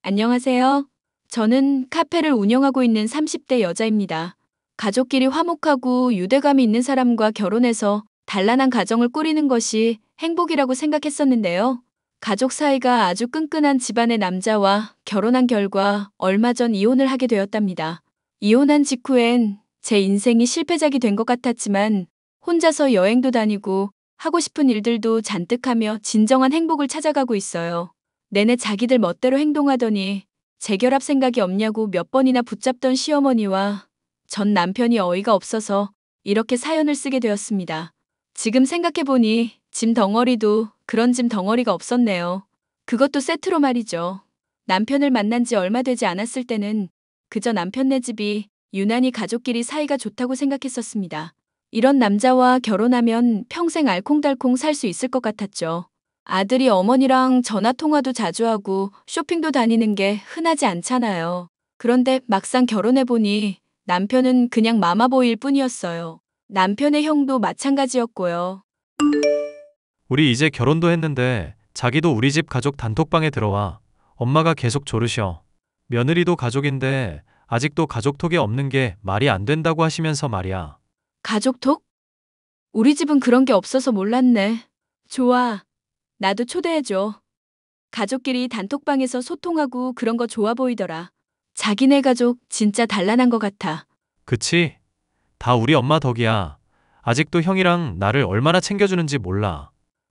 안녕하세요. 저는 카페를 운영하고 있는 30대 여자입니다. 가족끼리 화목하고 유대감이 있는 사람과 결혼해서 단란한 가정을 꾸리는 것이 행복이라고 생각했었는데요. 가족 사이가 아주 끈끈한 집안의 남자와 결혼한 결과 얼마 전 이혼을 하게 되었답니다. 이혼한 직후엔 제 인생이 실패작이 된 것 같았지만 혼자서 여행도 다니고 하고 싶은 일들도 잔뜩 하며 진정한 행복을 찾아가고 있어요. 내내 자기들 멋대로 행동하더니 재결합 생각이 없냐고 몇 번이나 붙잡던 시어머니와 전 남편이 어이가 없어서 이렇게 사연을 쓰게 되었습니다. 지금 생각해보니 짐 덩어리도 그런 짐 덩어리가 없었네요. 그것도 세트로 말이죠. 남편을 만난 지 얼마 되지 않았을 때는 그저 남편네 집이 유난히 가족끼리 사이가 좋다고 생각했었습니다. 이런 남자와 결혼하면 평생 알콩달콩 살 수 있을 것 같았죠. 아들이 어머니랑 전화 통화도 자주 하고 쇼핑도 다니는 게 흔하지 않잖아요. 그런데 막상 결혼해보니 남편은 그냥 마마보이일 뿐이었어요. 남편의 형도 마찬가지였고요. 우리 이제 결혼도 했는데 자기도 우리 집 가족 단톡방에 들어와. 엄마가 계속 조르셔. 며느리도 가족인데 아직도 가족톡이 없는 게 말이 안 된다고 하시면서 말이야. 가족톡? 우리 집은 그런 게 없어서 몰랐네. 좋아. 나도 초대해줘. 가족끼리 단톡방에서 소통하고 그런 거 좋아 보이더라. 자기네 가족 진짜 단란한 것 같아. 그치? 다 우리 엄마 덕이야. 아직도 형이랑 나를 얼마나 챙겨주는지 몰라.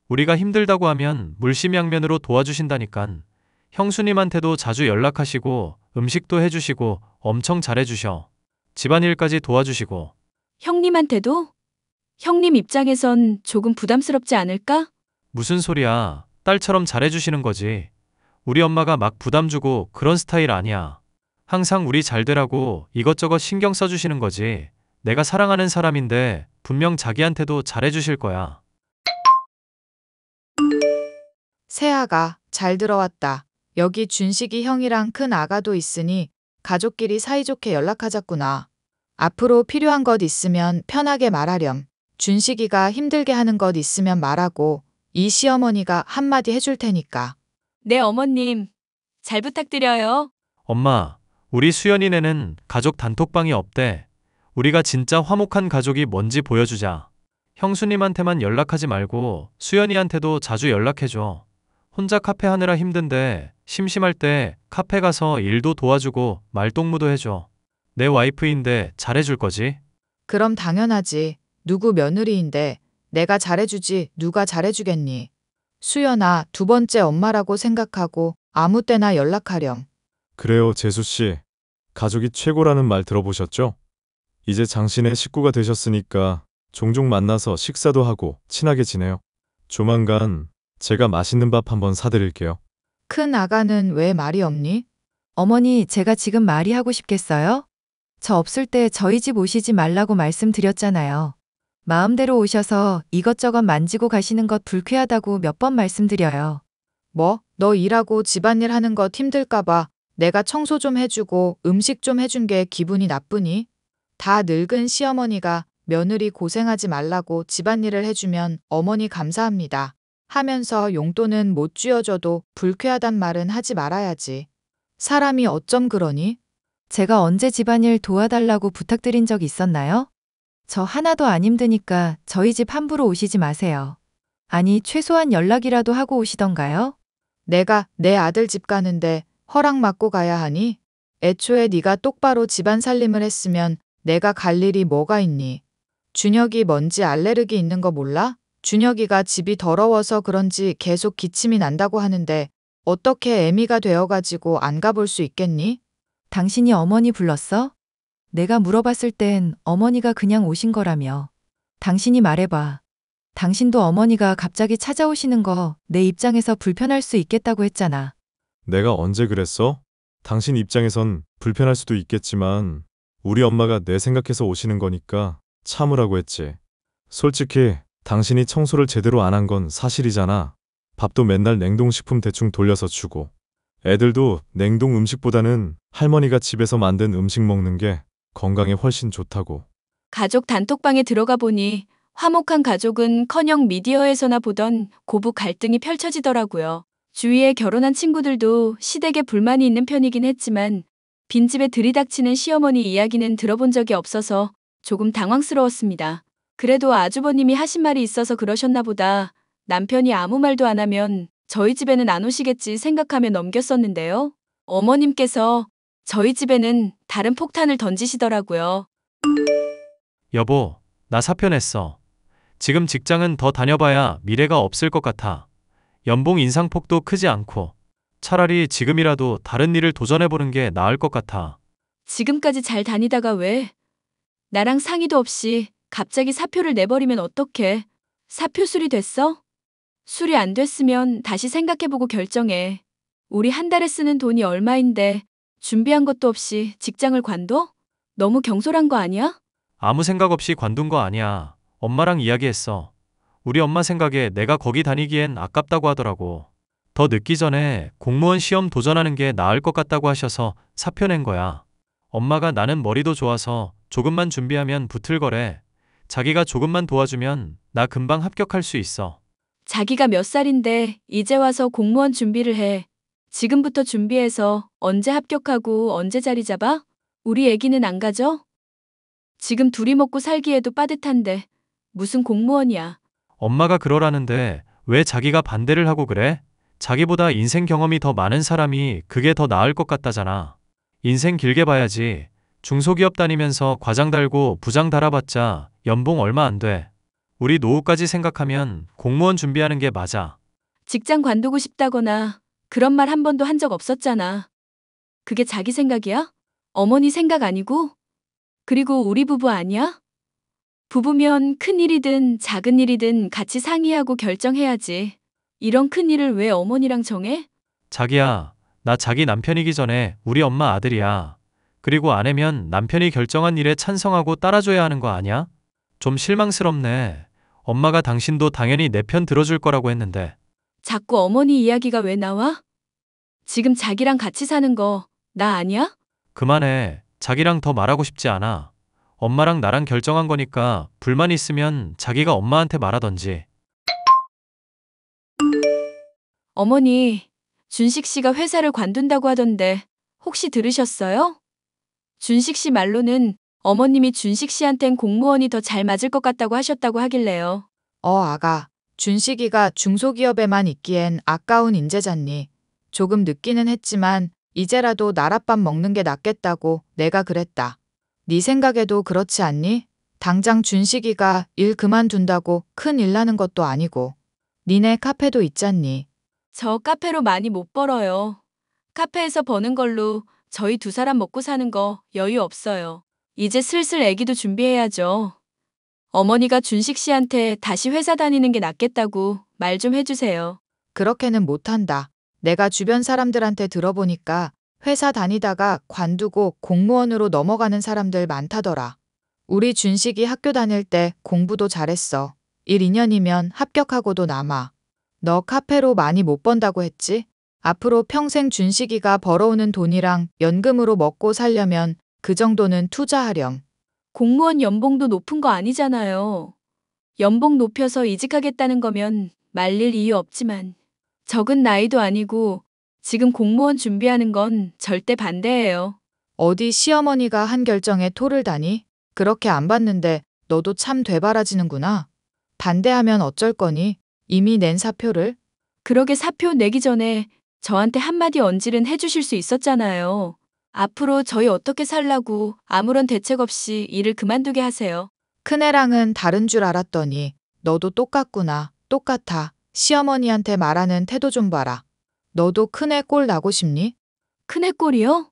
우리가 힘들다고 하면 물심양면으로 도와주신다니깐. 형수님한테도 자주 연락하시고 음식도 해주시고 엄청 잘해주셔. 집안일까지 도와주시고. 형님한테도? 형님 입장에선 조금 부담스럽지 않을까? 무슨 소리야. 딸처럼 잘해주시는 거지. 우리 엄마가 막 부담 주고 그런 스타일 아니야. 항상 우리 잘 되라고 이것저것 신경 써주시는 거지. 내가 사랑하는 사람인데 분명 자기한테도 잘해주실 거야. 새아가 잘 들어왔다. 여기 준식이 형이랑 큰 아가도 있으니 가족끼리 사이좋게 연락하자꾸나. 앞으로 필요한 것 있으면 편하게 말하렴. 준식이가 힘들게 하는 것 있으면 말하고 이 시어머니가 한마디 해줄 테니까. 네, 어머님. 잘 부탁드려요. 엄마, 우리 수연이네는 가족 단톡방이 없대. 우리가 진짜 화목한 가족이 뭔지 보여주자. 형수님한테만 연락하지 말고 수연이한테도 자주 연락해줘. 혼자 카페 하느라 힘든데 심심할 때 카페 가서 일도 도와주고 말동무도 해줘. 내 와이프인데 잘해줄 거지? 그럼 당연하지. 누구 며느리인데 내가 잘해주지 누가 잘해주겠니. 수연아, 두 번째 엄마라고 생각하고 아무 때나 연락하렴. 그래요, 재수씨. 가족이 최고라는 말 들어보셨죠? 이제 장신의 식구가 되셨으니까 종종 만나서 식사도 하고 친하게 지내요. 조만간 제가 맛있는 밥 한번 사드릴게요. 큰 아가는 왜 말이 없니? 어머니, 제가 지금 말이 하고 싶겠어요? 저 없을 때 저희 집 오시지 말라고 말씀드렸잖아요. 마음대로 오셔서 이것저것 만지고 가시는 것 불쾌하다고 몇 번 말씀드려요. 뭐? 너 일하고 집안일 하는 것 힘들까봐 내가 청소 좀 해주고 음식 좀 해준 게 기분이 나쁘니? 다 늙은 시어머니가 며느리 고생하지 말라고 집안일을 해주면 어머니 감사합니다 하면서 용돈은 못 쥐어줘도 불쾌하단 말은 하지 말아야지. 사람이 어쩜 그러니? 제가 언제 집안일 도와달라고 부탁드린 적 있었나요? 저 하나도 안 힘드니까 저희 집 함부로 오시지 마세요. 아니, 최소한 연락이라도 하고 오시던가요? 내가 내 아들 집 가는데 허락 받고 가야 하니? 애초에 네가 똑바로 집안 살림을 했으면 내가 갈 일이 뭐가 있니? 준혁이 먼지 알레르기 있는 거 몰라? 준혁이가 집이 더러워서 그런지 계속 기침이 난다고 하는데 어떻게 애미가 되어가지고 안 가볼 수 있겠니? 당신이 어머니 불렀어? 내가 물어봤을 땐 어머니가 그냥 오신 거라며. 당신이 말해봐. 당신도 어머니가 갑자기 찾아오시는 거 내 입장에서 불편할 수 있겠다고 했잖아. 내가 언제 그랬어? 당신 입장에선 불편할 수도 있겠지만 우리 엄마가 내 생각해서 오시는 거니까 참으라고 했지. 솔직히 당신이 청소를 제대로 안 한 건 사실이잖아. 밥도 맨날 냉동식품 대충 돌려서 주고. 애들도 냉동 음식보다는 할머니가 집에서 만든 음식 먹는 게 건강에 훨씬 좋다고. 가족 단톡방에 들어가 보니 화목한 가족은 커녕 미디어에서나 보던 고부 갈등이 펼쳐지더라고요. 주위에 결혼한 친구들도 시댁에 불만이 있는 편이긴 했지만 빈집에 들이닥치는 시어머니 이야기는 들어본 적이 없어서 조금 당황스러웠습니다. 그래도 아주버님이 하신 말이 있어서 그러셨나 보다. 남편이 아무 말도 안 하면 저희 집에는 안 오시겠지 생각하며 넘겼었는데요. 어머님께서 저희 집에는 다른 폭탄을 던지시더라고요. 여보, 나 사표 냈어. 지금 직장은 더 다녀봐야 미래가 없을 것 같아. 연봉 인상폭도 크지 않고. 차라리 지금이라도 다른 일을 도전해보는 게 나을 것 같아. 지금까지 잘 다니다가 왜? 나랑 상의도 없이 갑자기 사표를 내버리면 어떡해? 사표 수리됐어? 수리 안 됐으면 다시 생각해보고 결정해. 우리 한 달에 쓰는 돈이 얼마인데 준비한 것도 없이 직장을 관둬? 너무 경솔한 거 아니야? 아무 생각 없이 관둔 거 아니야. 엄마랑 이야기했어. 우리 엄마 생각에 내가 거기 다니기엔 아깝다고 하더라고. 더 늦기 전에 공무원 시험 도전하는 게 나을 것 같다고 하셔서 사표 낸 거야. 엄마가 나는 머리도 좋아서 조금만 준비하면 붙을 거래. 자기가 조금만 도와주면 나 금방 합격할 수 있어. 자기가 몇 살인데 이제 와서 공무원 준비를 해. 지금부터 준비해서 언제 합격하고 언제 자리 잡아? 우리 애기는 안 가져? 지금 둘이 먹고 살기에도 빠듯한데 무슨 공무원이야. 엄마가 그러라는데 왜 자기가 반대를 하고 그래? 자기보다 인생 경험이 더 많은 사람이 그게 더 나을 것 같다잖아. 인생 길게 봐야지. 중소기업 다니면서 과장 달고 부장 달아봤자 연봉 얼마 안 돼. 우리 노후까지 생각하면 공무원 준비하는 게 맞아. 직장 관두고 싶다거나 그런 말 한 번도 한 적 없었잖아. 그게 자기 생각이야? 어머니 생각 아니고? 그리고 우리 부부 아니야? 부부면 큰 일이든 작은 일이든 같이 상의하고 결정해야지. 이런 큰 일을 왜 어머니랑 정해? 자기야, 나 자기 남편이기 전에 우리 엄마 아들이야. 그리고 아내면 남편이 결정한 일에 찬성하고 따라줘야 하는 거 아니야? 좀 실망스럽네. 엄마가 당신도 당연히 내 편 들어줄 거라고 했는데. 자꾸 어머니 이야기가 왜 나와? 지금 자기랑 같이 사는 거 나 아니야? 그만해. 자기랑 더 말하고 싶지 않아. 엄마랑 나랑 결정한 거니까 불만 있으면 자기가 엄마한테 말하던지. 어머니, 준식 씨가 회사를 관둔다고 하던데 혹시 들으셨어요? 준식 씨 말로는 어머님이 준식 씨한텐 공무원이 더 잘 맞을 것 같다고 하셨다고 하길래요. 아가. 준식이가 중소기업에만 있기엔 아까운 인재잖니. 조금 늦기는 했지만 이제라도 나랏밥 먹는 게 낫겠다고 내가 그랬다. 네 생각에도 그렇지 않니? 당장 준식이가 일 그만둔다고 큰 일 나는 것도 아니고. 니네 카페도 있잖니. 저 카페로 많이 못 벌어요. 카페에서 버는 걸로 저희 두 사람 먹고 사는 거 여유 없어요. 이제 슬슬 애기도 준비해야죠. 어머니가 준식 씨한테 다시 회사 다니는 게 낫겠다고 말 좀 해주세요. 그렇게는 못한다. 내가 주변 사람들한테 들어보니까 회사 다니다가 관두고 공무원으로 넘어가는 사람들 많다더라. 우리 준식이 학교 다닐 때 공부도 잘했어. 1, 2년이면 합격하고도 남아. 너 카페로 많이 못 번다고 했지? 앞으로 평생 준식이가 벌어오는 돈이랑 연금으로 먹고 살려면 그 정도는 투자하렴. 공무원 연봉도 높은 거 아니잖아요. 연봉 높여서 이직하겠다는 거면 말릴 이유 없지만 적은 나이도 아니고 지금 공무원 준비하는 건 절대 반대예요. 어디 시어머니가 한 결정에 토를 다니? 그렇게 안 봤는데 너도 참 되바라지는구나. 반대하면 어쩔 거니? 이미 낸 사표를? 그러게 사표 내기 전에 저한테 한마디 언질은 해주실 수 있었잖아요. 앞으로 저희 어떻게 살라고 아무런 대책 없이 일을 그만두게 하세요. 큰애랑은 다른 줄 알았더니 너도 똑같구나. 똑같아. 시어머니한테 말하는 태도 좀 봐라. 너도 큰애 꼴 나고 싶니? 큰애 꼴이요?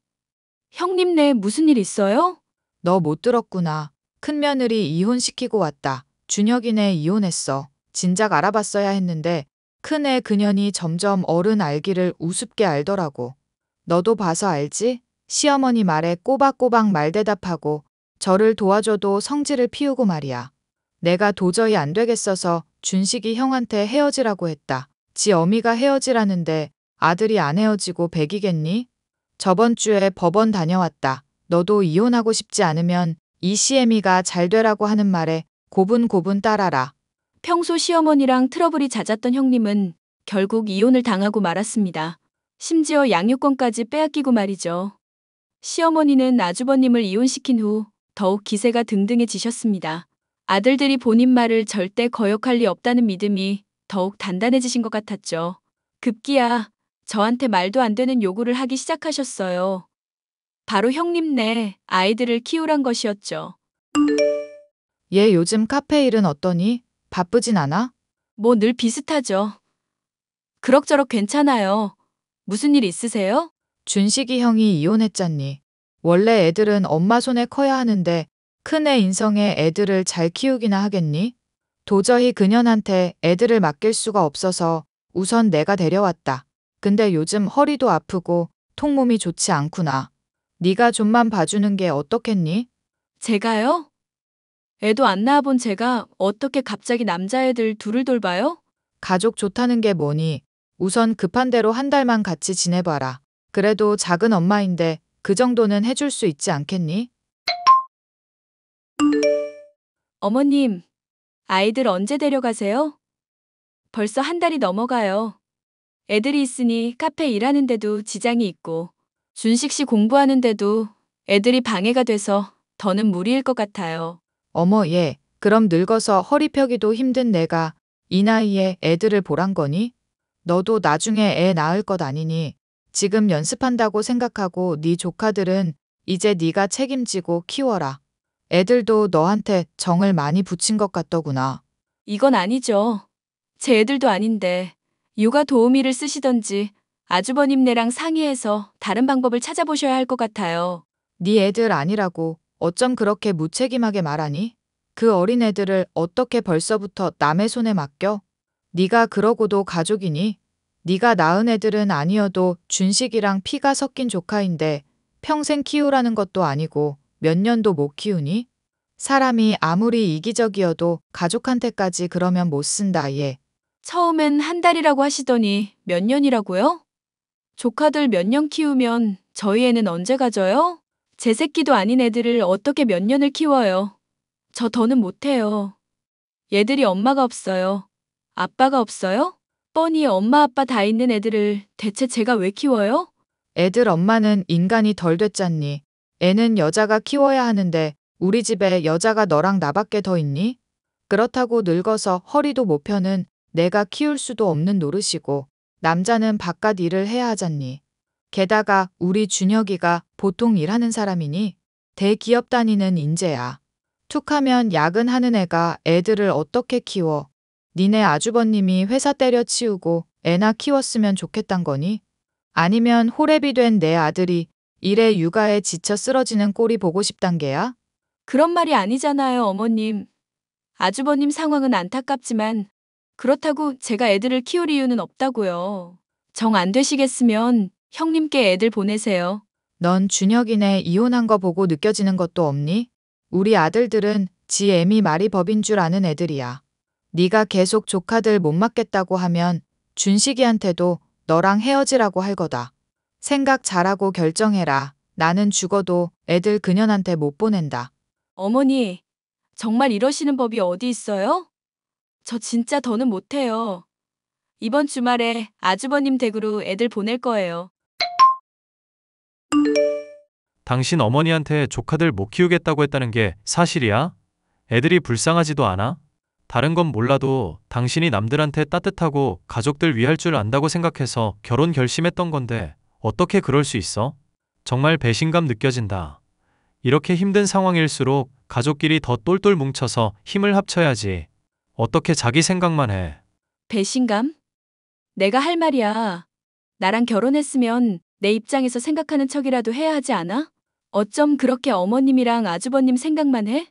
형님네 무슨 일 있어요? 너 못 들었구나. 큰며느리 이혼시키고 왔다. 준혁이네 이혼했어. 진작 알아봤어야 했는데 큰애 그년이 점점 어른 알기를 우습게 알더라고. 너도 봐서 알지? 시어머니 말에 꼬박꼬박 말대답하고 저를 도와줘도 성질을 피우고 말이야. 내가 도저히 안 되겠어서 준식이 형한테 헤어지라고 했다. 지 어미가 헤어지라는데 아들이 안 헤어지고 백이겠니? 저번 주에 법원 다녀왔다. 너도 이혼하고 싶지 않으면 이 시애미가 잘 되라고 하는 말에 고분고분 따라라. 평소 시어머니랑 트러블이 잦았던 형님은 결국 이혼을 당하고 말았습니다. 심지어 양육권까지 빼앗기고 말이죠. 시어머니는 아주버님을 이혼시킨 후 더욱 기세가 등등해지셨습니다. 아들들이 본인 말을 절대 거역할 리 없다는 믿음이 더욱 단단해지신 것 같았죠. 급기야 저한테 말도 안 되는 요구를 하기 시작하셨어요. 바로 형님네 아이들을 키우란 것이었죠. 얘 요즘 카페 일은 어떠니? 바쁘진 않아? 뭐 늘 비슷하죠. 그럭저럭 괜찮아요. 무슨 일 있으세요? 준식이 형이 이혼했잖니. 원래 애들은 엄마 손에 커야 하는데 큰애 인성에 애들을 잘 키우기나 하겠니? 도저히 그년한테 애들을 맡길 수가 없어서 우선 내가 데려왔다. 근데 요즘 허리도 아프고 통몸이 좋지 않구나. 네가 좀만 봐주는 게 어떻겠니? 제가요? 애도 안 낳아본 제가 어떻게 갑자기 남자애들 둘을 돌봐요? 가족 좋다는 게 뭐니? 우선 급한 대로 한 달만 같이 지내봐라. 그래도 작은 엄마인데 그 정도는 해줄 수 있지 않겠니? 어머님, 아이들 언제 데려가세요? 벌써 한 달이 넘어가요. 애들이 있으니 카페 일하는데도 지장이 있고, 준식 씨 공부하는데도 애들이 방해가 돼서 더는 무리일 것 같아요. 어머 얘, 그럼 늙어서 허리 펴기도 힘든 내가 이 나이에 애들을 보란 거니? 너도 나중에 애 낳을 것 아니니 지금 연습한다고 생각하고 네 조카들은 이제 네가 책임지고 키워라. 애들도 너한테 정을 많이 붙인 것 같더구나. 이건 아니죠. 제 애들도 아닌데 육아 도우미를 쓰시던지 아주버님네랑 상의해서 다른 방법을 찾아보셔야 할 것 같아요. 네 애들 아니라고 어쩜 그렇게 무책임하게 말하니? 그 어린 애들을 어떻게 벌써부터 남의 손에 맡겨? 네가 그러고도 가족이니? 네가 낳은 애들은 아니어도 준식이랑 피가 섞인 조카인데 평생 키우라는 것도 아니고 몇 년도 못 키우니? 사람이 아무리 이기적이어도 가족한테까지 그러면 못 쓴다 얘. 처음엔 한 달이라고 하시더니 몇 년이라고요? 조카들 몇 년 키우면 저희 애는 언제 가져요? 제 새끼도 아닌 애들을 어떻게 몇 년을 키워요? 저 더는 못해요. 얘들이 엄마가 없어요. 아빠가 없어요? 뻔히 엄마 아빠 다 있는 애들을 대체 제가 왜 키워요? 애들 엄마는 인간이 덜 됐잖니. 애는 여자가 키워야 하는데 우리 집에 여자가 너랑 나밖에 더 있니? 그렇다고 늙어서 허리도 못 펴는 내가 키울 수도 없는 노릇이고 남자는 바깥 일을 해야 하잖니. 게다가 우리 준혁이가 보통 일하는 사람이니 대기업 다니는 인재야. 툭하면 야근하는 애가 애들을 어떻게 키워? 니네 아주버님이 회사 때려치우고 애나 키웠으면 좋겠단 거니? 아니면 호랩이 된 내 아들이 일에 육아에 지쳐 쓰러지는 꼴이 보고 싶단 게야? 그런 말이 아니잖아요, 어머님. 아주버님 상황은 안타깝지만 그렇다고 제가 애들을 키울 이유는 없다고요. 정 안 되시겠으면 형님께 애들 보내세요. 넌 준혁이네 이혼한 거 보고 느껴지는 것도 없니? 우리 아들들은 지 애미 말이 법인 줄 아는 애들이야. 네가 계속 조카들 못 맡겠다고 하면 준식이한테도 너랑 헤어지라고 할 거다. 생각 잘하고 결정해라. 나는 죽어도 애들 그년한테 못 보낸다. 어머니, 정말 이러시는 법이 어디 있어요? 저 진짜 더는 못해요. 이번 주말에 아주버님 댁으로 애들 보낼 거예요. 당신 어머니한테 조카들 못 키우겠다고 했다는 게 사실이야? 애들이 불쌍하지도 않아? 다른 건 몰라도 당신이 남들한테 따뜻하고 가족들 위할 줄 안다고 생각해서 결혼 결심했던 건데 어떻게 그럴 수 있어? 정말 배신감 느껴진다. 이렇게 힘든 상황일수록 가족끼리 더 똘똘 뭉쳐서 힘을 합쳐야지. 어떻게 자기 생각만 해. 배신감? 내가 할 말이야. 나랑 결혼했으면 내 입장에서 생각하는 척이라도 해야 하지 않아? 어쩜 그렇게 어머님이랑 아주버님 생각만 해?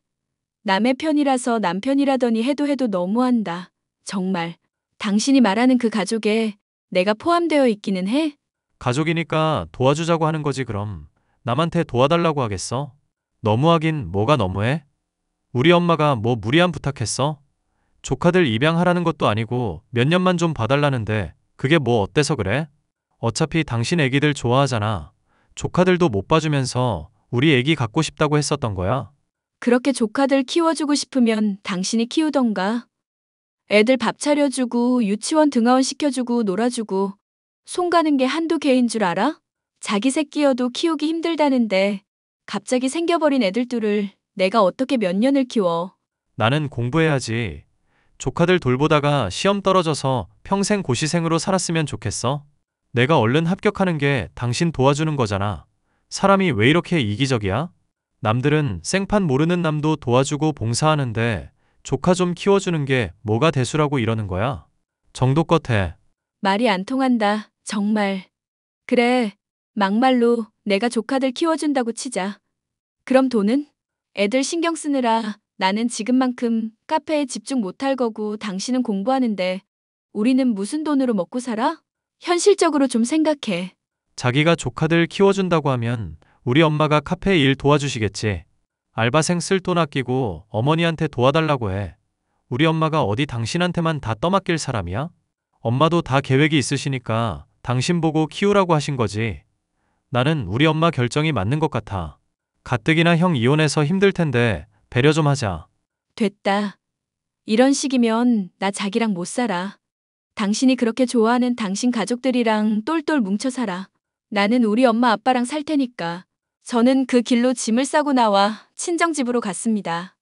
남의 편이라서 남편이라더니 해도 너무한다. 정말. 당신이 말하는 그 가족에 내가 포함되어 있기는 해? 가족이니까 도와주자고 하는 거지 그럼. 남한테 도와달라고 하겠어? 너무하긴 뭐가 너무해? 우리 엄마가 뭐 무리한 부탁했어? 조카들 입양하라는 것도 아니고 몇 년만 좀 봐달라는데 그게 뭐 어때서 그래? 어차피 당신 애기들 좋아하잖아. 조카들도 못 봐주면서 우리 애기 갖고 싶다고 했었던 거야. 그렇게 조카들 키워주고 싶으면 당신이 키우던가. 애들 밥 차려주고 유치원 등하원 시켜주고 놀아주고 손 가는 게 한두 개인 줄 알아? 자기 새끼여도 키우기 힘들다는데 갑자기 생겨버린 애들 둘을 내가 어떻게 몇 년을 키워. 나는 공부해야지. 조카들 돌보다가 시험 떨어져서 평생 고시생으로 살았으면 좋겠어? 내가 얼른 합격하는 게 당신 도와주는 거잖아. 사람이 왜 이렇게 이기적이야? 남들은 생판 모르는 남도 도와주고 봉사하는데 조카 좀 키워주는 게 뭐가 대수라고 이러는 거야? 정도껏 해. 말이 안 통한다. 정말. 그래. 막말로 내가 조카들 키워준다고 치자. 그럼 돈은? 애들 신경 쓰느라 나는 지금만큼 카페에 집중 못할 거고 당신은 공부하는데 우리는 무슨 돈으로 먹고 살아? 현실적으로 좀 생각해. 자기가 조카들 키워준다고 하면 우리 엄마가 카페 일 도와주시겠지. 알바생 쓸 돈 아끼고 어머니한테 도와달라고 해. 우리 엄마가 어디 당신한테만 다 떠맡길 사람이야? 엄마도 다 계획이 있으시니까 당신 보고 키우라고 하신 거지. 나는 우리 엄마 결정이 맞는 것 같아. 가뜩이나 형 이혼해서 힘들 텐데 배려 좀 하자. 됐다. 이런 식이면 나 자기랑 못 살아. 당신이 그렇게 좋아하는 당신 가족들이랑 똘똘 뭉쳐 살아. 나는 우리 엄마 아빠랑 살 테니까. 저는 그 길로 짐을 싸고 나와 친정집으로 갔습니다.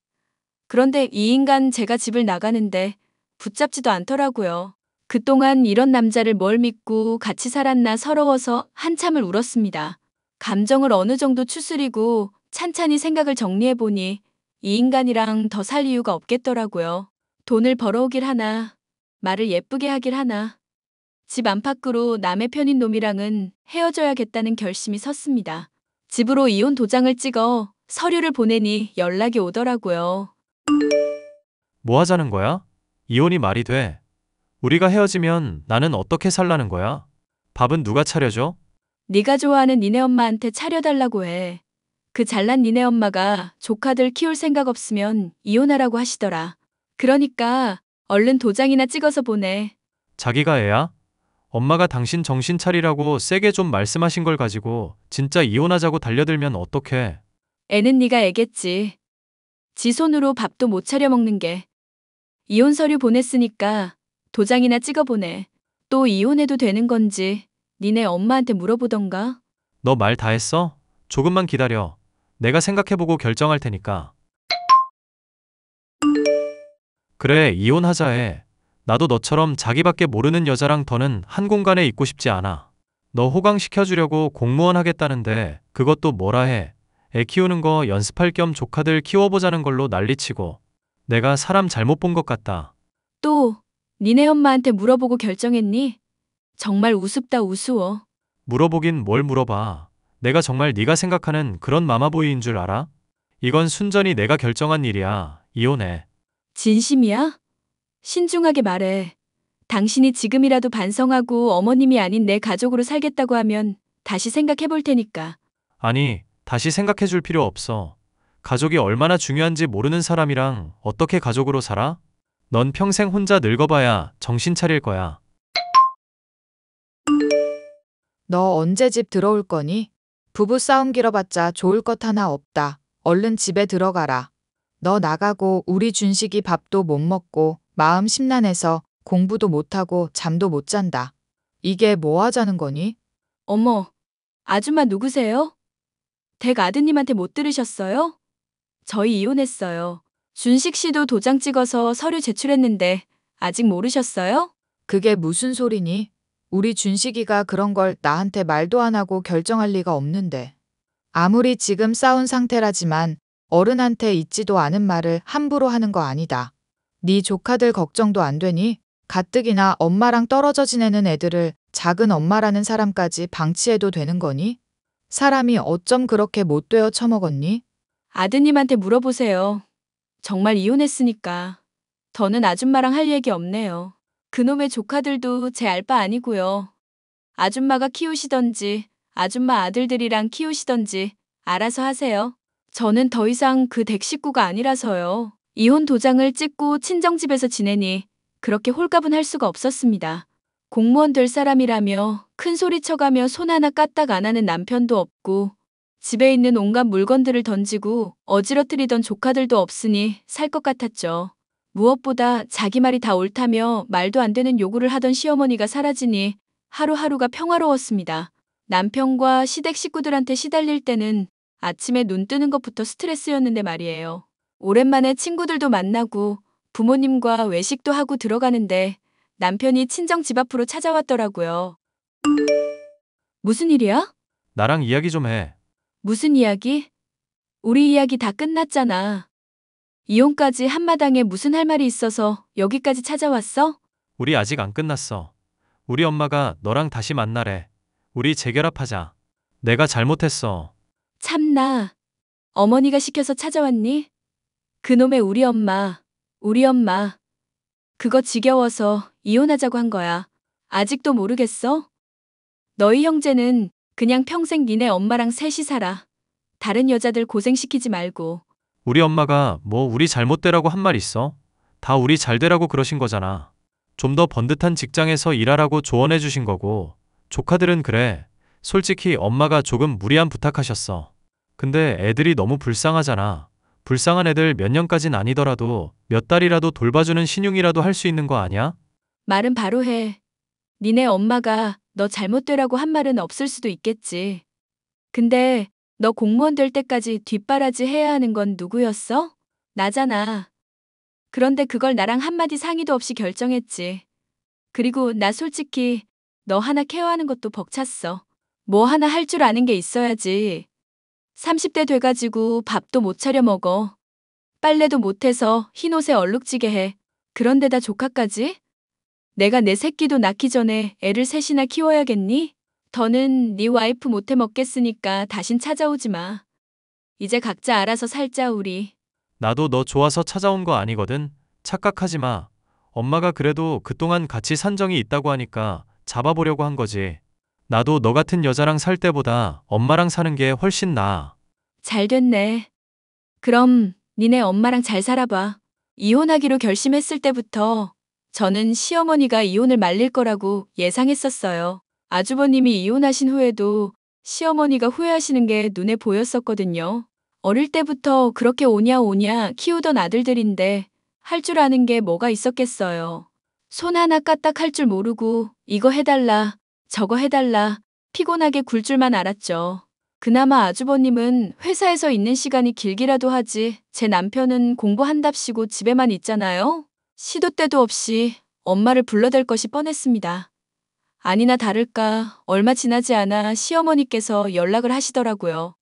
그런데 이 인간 제가 집을 나가는데 붙잡지도 않더라고요. 그동안 이런 남자를 뭘 믿고 같이 살았나 서러워서 한참을 울었습니다. 감정을 어느 정도 추스리고 찬찬히 생각을 정리해보니 이 인간이랑 더 살 이유가 없겠더라고요. 돈을 벌어오길 하나, 말을 예쁘게 하길 하나. 집 안팎으로 남의 편인 놈이랑은 헤어져야겠다는 결심이 섰습니다. 집으로 이혼 도장을 찍어 서류를 보내니 연락이 오더라고요. 뭐 하자는 거야? 이혼이 말이 돼? 우리가 헤어지면 나는 어떻게 살라는 거야? 밥은 누가 차려줘? 네가 좋아하는 니네 엄마한테 차려달라고 해. 그 잘난 니네 엄마가 조카들 키울 생각 없으면 이혼하라고 하시더라. 그러니까 얼른 도장이나 찍어서 보내. 자기가 애야? 엄마가 당신 정신 차리라고 세게 좀 말씀하신 걸 가지고 진짜 이혼하자고 달려들면 어떡해? 애는 네가 애겠지. 지 손으로 밥도 못 차려 먹는 게. 이혼 서류 보냈으니까 도장이나 찍어 보내. 또 이혼해도 되는 건지 니네 엄마한테 물어보던가. 너 말 다 했어? 조금만 기다려. 내가 생각해보고 결정할 테니까. 그래, 이혼하자 해. 나도 너처럼 자기밖에 모르는 여자랑 더는 한 공간에 있고 싶지 않아. 너 호강시켜주려고 공무원 하겠다는데 그것도 뭐라 해. 애 키우는 거 연습할 겸 조카들 키워보자는 걸로 난리치고. 내가 사람 잘못 본 것 같다. 또 니네 엄마한테 물어보고 결정했니? 정말 우습다 우스워. 물어보긴 뭘 물어봐. 내가 정말 네가 생각하는 그런 마마보이인 줄 알아? 이건 순전히 내가 결정한 일이야. 이혼해. 진심이야? 신중하게 말해. 당신이 지금이라도 반성하고 어머님이 아닌 내 가족으로 살겠다고 하면 다시 생각해 볼 테니까. 아니, 다시 생각해 줄 필요 없어. 가족이 얼마나 중요한지 모르는 사람이랑 어떻게 가족으로 살아? 넌 평생 혼자 늙어봐야 정신 차릴 거야. 너 언제 집 들어올 거니? 부부 싸움 길어봤자 좋을 것 하나 없다. 얼른 집에 들어가라. 너 나가고 우리 준식이 밥도 못 먹고 마음 심란해서 공부도 못하고 잠도 못 잔다. 이게 뭐 하자는 거니? 어머, 아줌마 누구세요? 댁 아드님한테 못 들으셨어요? 저희 이혼했어요. 준식 씨도 도장 찍어서 서류 제출했는데 아직 모르셨어요? 그게 무슨 소리니? 우리 준식이가 그런 걸 나한테 말도 안 하고 결정할 리가 없는데. 아무리 지금 싸운 상태라지만 어른한테 있지도 않은 말을 함부로 하는 거 아니다. 네 조카들 걱정도 안 되니? 가뜩이나 엄마랑 떨어져 지내는 애들을 작은 엄마라는 사람까지 방치해도 되는 거니? 사람이 어쩜 그렇게 못 되어 처먹었니? 아드님한테 물어보세요. 정말 이혼했으니까. 더는 아줌마랑 할 얘기 없네요. 그놈의 조카들도 제 알 바 아니고요. 아줌마가 키우시던지 아줌마 아들들이랑 키우시던지 알아서 하세요. 저는 더 이상 그 댁 식구가 아니라서요. 이혼 도장을 찍고 친정집에서 지내니 그렇게 홀가분할 수가 없었습니다. 공무원 될 사람이라며 큰 소리 쳐가며 손 하나 까딱 안 하는 남편도 없고 집에 있는 온갖 물건들을 던지고 어지러뜨리던 조카들도 없으니 살 것 같았죠. 무엇보다 자기 말이 다 옳다며 말도 안 되는 요구를 하던 시어머니가 사라지니 하루하루가 평화로웠습니다. 남편과 시댁 식구들한테 시달릴 때는 아침에 눈 뜨는 것부터 스트레스였는데 말이에요. 오랜만에 친구들도 만나고 부모님과 외식도 하고 들어가는데 남편이 친정 집 앞으로 찾아왔더라고요. 무슨 일이야? 나랑 이야기 좀 해. 무슨 이야기? 우리 이야기 다 끝났잖아. 이혼까지 한마당에 무슨 할 말이 있어서 여기까지 찾아왔어? 우리 아직 안 끝났어. 우리 엄마가 너랑 다시 만나래. 우리 재결합하자. 내가 잘못했어. 참나. 어머니가 시켜서 찾아왔니? 그놈의 우리 엄마. 우리 엄마. 그거 지겨워서 이혼하자고 한 거야. 아직도 모르겠어? 너희 형제는 그냥 평생 니네 엄마랑 셋이 살아. 다른 여자들 고생시키지 말고. 우리 엄마가 뭐 우리 잘못되라고 한 말 있어? 다 우리 잘 되라고 그러신 거잖아. 좀 더 번듯한 직장에서 일하라고 조언해 주신 거고, 조카들은 그래. 솔직히 엄마가 조금 무리한 부탁하셨어. 근데 애들이 너무 불쌍하잖아. 불쌍한 애들 몇 년까진 아니더라도 몇 달이라도 돌봐주는 신용이라도 할 수 있는 거 아니야? 말은 바로 해. 니네 엄마가 너 잘못되라고 한 말은 없을 수도 있겠지. 근데 너 공무원 될 때까지 뒷바라지 해야 하는 건 누구였어? 나잖아. 그런데 그걸 나랑 한마디 상의도 없이 결정했지. 그리고 나 솔직히 너 하나 케어하는 것도 벅찼어. 뭐 하나 할 줄 아는 게 있어야지. 30대 돼가지고 밥도 못 차려 먹어. 빨래도 못해서 흰옷에 얼룩지게 해. 그런데다 조카까지? 내가 내 새끼도 낳기 전에 애를 셋이나 키워야겠니? 더는 네 와이프 못해 먹겠으니까 다신 찾아오지 마. 이제 각자 알아서 살자 우리. 나도 너 좋아서 찾아온 거 아니거든. 착각하지 마. 엄마가 그래도 그동안 같이 산 정이 있다고 하니까 잡아보려고 한 거지. 나도 너 같은 여자랑 살 때보다 엄마랑 사는 게 훨씬 나아. 잘 됐네. 그럼 니네 엄마랑 잘 살아봐. 이혼하기로 결심했을 때부터 저는 시어머니가 이혼을 말릴 거라고 예상했었어요. 아주버님이 이혼하신 후에도 시어머니가 후회하시는 게 눈에 보였었거든요. 어릴 때부터 그렇게 오냐 오냐 키우던 아들들인데 할 줄 아는 게 뭐가 있었겠어요. 손 하나 까딱 할 줄 모르고 이거 해달라, 저거 해달라 피곤하게 굴 줄만 알았죠. 그나마 아주버님은 회사에서 있는 시간이 길기라도 하지 제 남편은 공부한답시고 집에만 있잖아요. 시도 때도 없이 엄마를 불러댈 것이 뻔했습니다. 아니나 다를까 얼마 지나지 않아 시어머니께서 연락을 하시더라고요.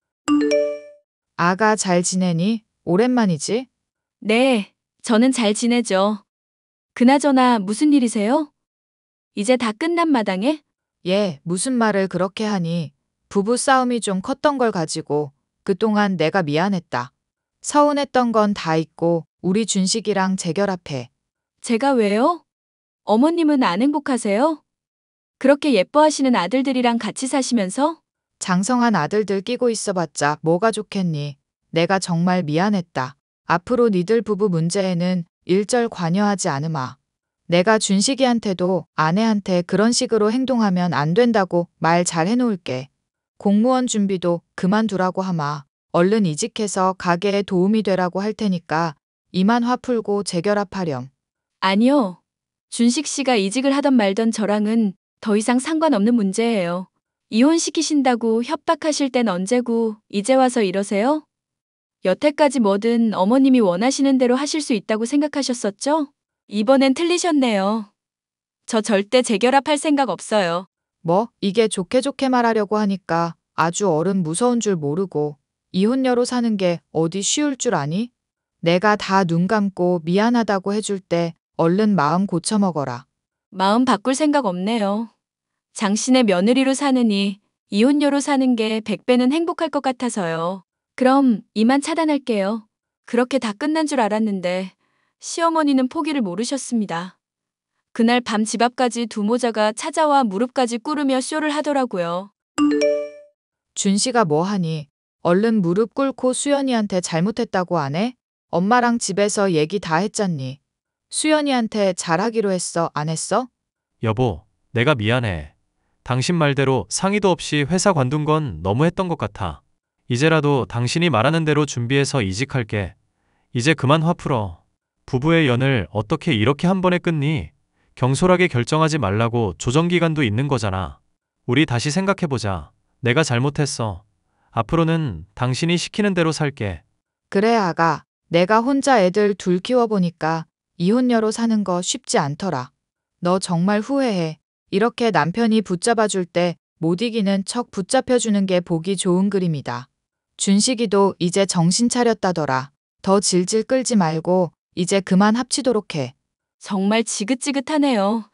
아가 잘 지내니? 오랜만이지? 네, 저는 잘 지내죠. 그나저나 무슨 일이세요? 이제 다 끝난 마당에? 예, 무슨 말을 그렇게 하니? 부부 싸움이 좀 컸던 걸 가지고 그동안 내가 미안했다. 서운했던 건 다 잊고 우리 준식이랑 재결합해. 제가 왜요? 어머님은 안 행복하세요? 그렇게 예뻐하시는 아들들이랑 같이 사시면서? 장성한 아들들 끼고 있어봤자 뭐가 좋겠니? 내가 정말 미안했다. 앞으로 니들 부부 문제에는 일절 관여하지 않으마. 내가 준식이한테도 아내한테 그런 식으로 행동하면 안 된다고 말 잘 해놓을게. 공무원 준비도 그만두라고 하마. 얼른 이직해서 가게에 도움이 되라고 할 테니까 이만 화 풀고 재결합하렴. 아니요. 준식 씨가 이직을 하던 말던 저랑은 더 이상 상관없는 문제예요. 이혼시키신다고 협박하실 땐 언제고 이제 와서 이러세요? 여태까지 뭐든 어머님이 원하시는 대로 하실 수 있다고 생각하셨었죠? 이번엔 틀리셨네요. 저 절대 재결합할 생각 없어요. 뭐 이게 좋게 좋게 말하려고 하니까 아주 어른 무서운 줄 모르고 이혼녀로 사는 게 어디 쉬울 줄 아니? 내가 다 눈 감고 미안하다고 해줄 때 얼른 마음 고쳐먹어라. 마음 바꿀 생각 없네요. 당신의 며느리로 사느니 이혼녀로 사는 게 100배는 행복할 것 같아서요. 그럼 이만 차단할게요. 그렇게 다 끝난 줄 알았는데 시어머니는 포기를 모르셨습니다. 그날 밤 집 앞까지 두 모자가 찾아와 무릎까지 꿇으며 쇼를 하더라고요. 준씨가 뭐 하니? 얼른 무릎 꿇고 수연이한테 잘못했다고 안 해? 엄마랑 집에서 얘기 다 했잖니. 수연이한테 잘하기로 했어, 안 했어? 여보, 내가 미안해. 당신 말대로 상의도 없이 회사 관둔 건 너무했던 것 같아. 이제라도 당신이 말하는 대로 준비해서 이직할게. 이제 그만 화 풀어. 부부의 연을 어떻게 이렇게 한 번에 끊니? 경솔하게 결정하지 말라고 조정기간도 있는 거잖아. 우리 다시 생각해보자. 내가 잘못했어. 앞으로는 당신이 시키는 대로 살게. 그래, 아가. 내가 혼자 애들 둘 키워보니까 이혼녀로 사는 거 쉽지 않더라. 너 정말 후회해. 이렇게 남편이 붙잡아줄 때 못 이기는 척 붙잡혀주는 게 보기 좋은 그림이다. 준식이도 이제 정신 차렸다더라. 더 질질 끌지 말고 이제 그만 합치도록 해. 정말 지긋지긋하네요.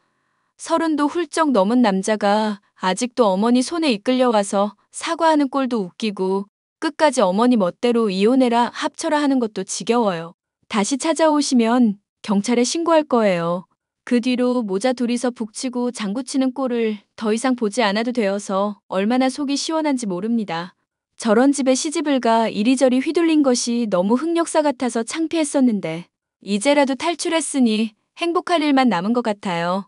30도 훌쩍 넘은 남자가 아직도 어머니 손에 이끌려와서 사과하는 꼴도 웃기고 끝까지 어머니 멋대로 이혼해라 합쳐라 하는 것도 지겨워요. 다시 찾아오시면 경찰에 신고할 거예요. 그 뒤로 모자 둘이서 북치고 장구치는 꼴을 더 이상 보지 않아도 되어서 얼마나 속이 시원한지 모릅니다. 저런 집에 시집을 가 이리저리 휘둘린 것이 너무 흑역사 같아서 창피했었는데 이제라도 탈출했으니 행복할 일만 남은 것 같아요.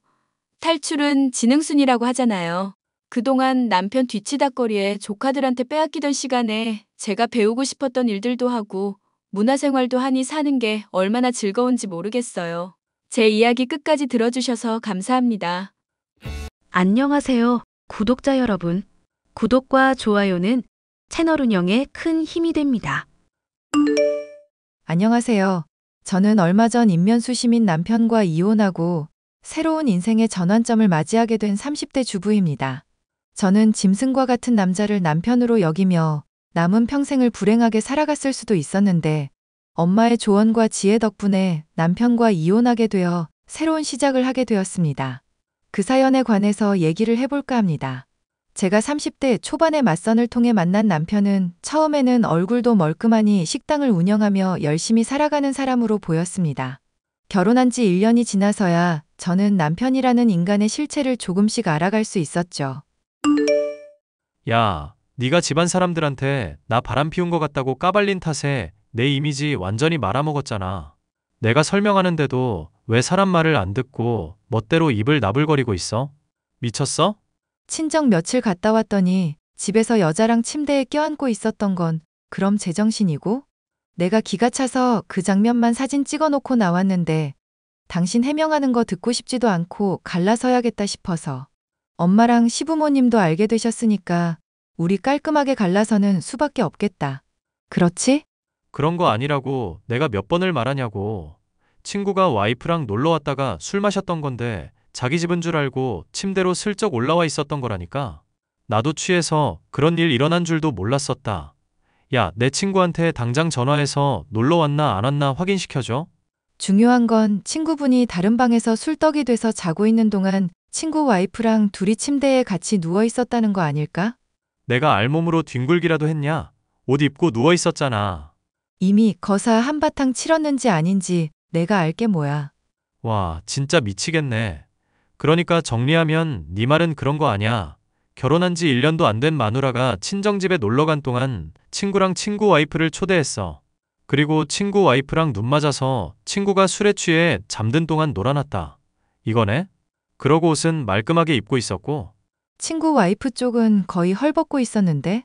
탈출은 지능순이라고 하잖아요. 그동안 남편 뒤치다꺼리에 조카들한테 빼앗기던 시간에 제가 배우고 싶었던 일들도 하고 문화생활도 하니 사는 게 얼마나 즐거운지 모르겠어요. 제 이야기 끝까지 들어주셔서 감사합니다. 안녕하세요, 구독자 여러분. 구독과 좋아요는 채널 운영에 큰 힘이 됩니다. 안녕하세요. 저는 얼마 전 인면수 시민 남편과 이혼하고 새로운 인생의 전환점을 맞이하게 된 30대 주부입니다. 저는 짐승과 같은 남자를 남편으로 여기며 남은 평생을 불행하게 살아갔을 수도 있었는데 엄마의 조언과 지혜 덕분에 남편과 이혼하게 되어 새로운 시작을 하게 되었습니다. 그 사연에 관해서 얘기를 해볼까 합니다. 제가 30대 초반의 맞선을 통해 만난 남편은 처음에는 얼굴도 멀끔하니 식당을 운영하며 열심히 살아가는 사람으로 보였습니다. 결혼한 지 1년이 지나서야 저는 남편이라는 인간의 실체를 조금씩 알아갈 수 있었죠. 야, 네가 집안 사람들한테 나 바람 피운 것 같다고 까발린 탓에 내 이미지 완전히 말아먹었잖아. 내가 설명하는데도 왜 사람 말을 안 듣고 멋대로 입을 나불거리고 있어? 미쳤어? 친정 며칠 갔다 왔더니 집에서 여자랑 침대에 껴안고 있었던 건 그럼 제정신이고? 내가 기가 차서 그 장면만 사진 찍어놓고 나왔는데 당신 해명하는 거 듣고 싶지도 않고 갈라서야겠다 싶어서. 엄마랑 시부모님도 알게 되셨으니까 우리 깔끔하게 갈라서는 수밖에 없겠다. 그렇지? 그런 거 아니라고 내가 몇 번을 말하냐고. 친구가 와이프랑 놀러 왔다가 술 마셨던 건데 자기 집인 줄 알고 침대로 슬쩍 올라와 있었던 거라니까. 나도 취해서 그런 일 일어난 줄도 몰랐었다. 야, 내 친구한테 당장 전화해서 놀러 왔나 안 왔나 확인시켜줘. 중요한 건 친구분이 다른 방에서 술떡이 돼서 자고 있는 동안 친구 와이프랑 둘이 침대에 같이 누워 있었다는 거 아닐까? 내가 알몸으로 뒹굴기라도 했냐? 옷 입고 누워 있었잖아. 이미 거사 한바탕 치렀는지 아닌지 내가 알게 뭐야. 와, 진짜 미치겠네. 그러니까 정리하면 네 말은 그런 거 아냐. 결혼한 지 1년도 안 된 마누라가 친정집에 놀러 간 동안 친구랑 친구 와이프를 초대했어. 그리고 친구 와이프랑 눈 맞아서 친구가 술에 취해 잠든 동안 놀아놨다. 이거네? 그러고 옷은 말끔하게 입고 있었고. 친구 와이프 쪽은 거의 헐벗고 있었는데?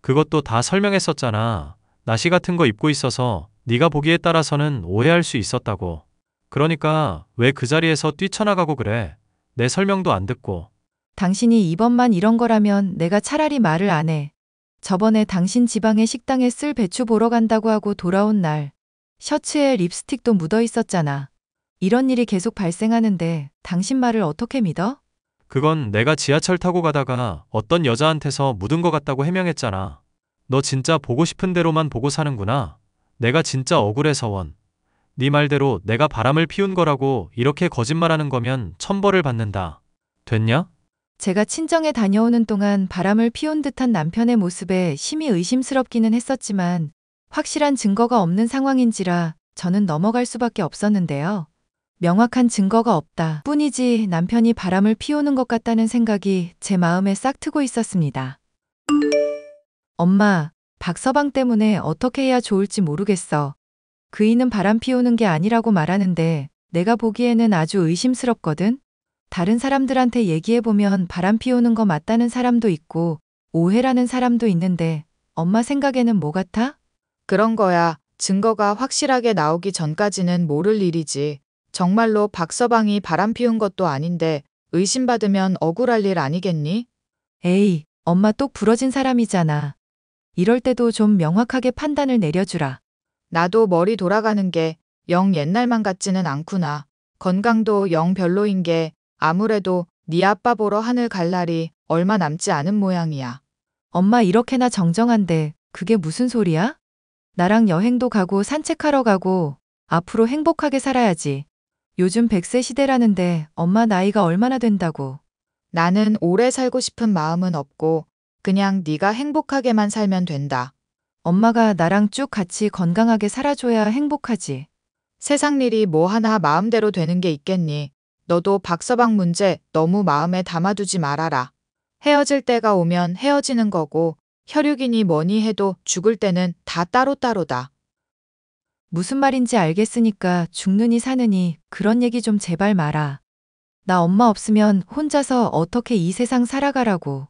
그것도 다 설명했었잖아. 나시 같은 거 입고 있어서 네가 보기에 따라서는 오해할 수 있었다고. 그러니까 왜 그 자리에서 뛰쳐나가고 그래. 내 설명도 안 듣고. 당신이 이번만 이런 거라면 내가 차라리 말을 안 해. 저번에 당신 지방의 식당에 쓸 배추 보러 간다고 하고 돌아온 날 셔츠에 립스틱도 묻어 있었잖아. 이런 일이 계속 발생하는데 당신 말을 어떻게 믿어? 그건 내가 지하철 타고 가다가 어떤 여자한테서 묻은 것 같다고 해명했잖아. 너 진짜 보고 싶은 대로만 보고 사는구나. 내가 진짜 억울해서 원. 네 말대로 내가 바람을 피운 거라고 이렇게 거짓말하는 거면 천벌을 받는다. 됐냐? 제가 친정에 다녀오는 동안 바람을 피운 듯한 남편의 모습에 심히 의심스럽기는 했었지만 확실한 증거가 없는 상황인지라 저는 넘어갈 수밖에 없었는데요. 명확한 증거가 없다 뿐이지 남편이 바람을 피우는 것 같다는 생각이 제 마음에 싹 트고 있었습니다. 엄마, 박서방 때문에 어떻게 해야 좋을지 모르겠어. 그이는 바람 피우는 게 아니라고 말하는데 내가 보기에는 아주 의심스럽거든. 다른 사람들한테 얘기해보면 바람 피우는 거 맞다는 사람도 있고 오해라는 사람도 있는데 엄마 생각에는 뭐 같아? 그런 거야. 증거가 확실하게 나오기 전까지는 모를 일이지. 정말로 박서방이 바람 피운 것도 아닌데 의심받으면 억울할 일 아니겠니? 에이, 엄마 똑 부러진 사람이잖아. 이럴 때도 좀 명확하게 판단을 내려주라. 나도 머리 돌아가는 게 영 옛날만 같지는 않구나. 건강도 영 별로인 게 아무래도 네 아빠 보러 하늘 갈 날이 얼마 남지 않은 모양이야. 엄마 이렇게나 정정한데 그게 무슨 소리야? 나랑 여행도 가고 산책하러 가고 앞으로 행복하게 살아야지. 요즘 100세 시대라는데 엄마 나이가 얼마나 된다고. 나는 오래 살고 싶은 마음은 없고 그냥 네가 행복하게만 살면 된다. 엄마가 나랑 쭉 같이 건강하게 살아줘야 행복하지. 세상 일이 뭐 하나 마음대로 되는 게 있겠니? 너도 박서방 문제 너무 마음에 담아두지 말아라. 헤어질 때가 오면 헤어지는 거고 혈육이니 뭐니 해도 죽을 때는 다 따로따로다. 무슨 말인지 알겠으니까 죽느니 사느니 그런 얘기 좀 제발 마라. 나 엄마 없으면 혼자서 어떻게 이 세상 살아가라고.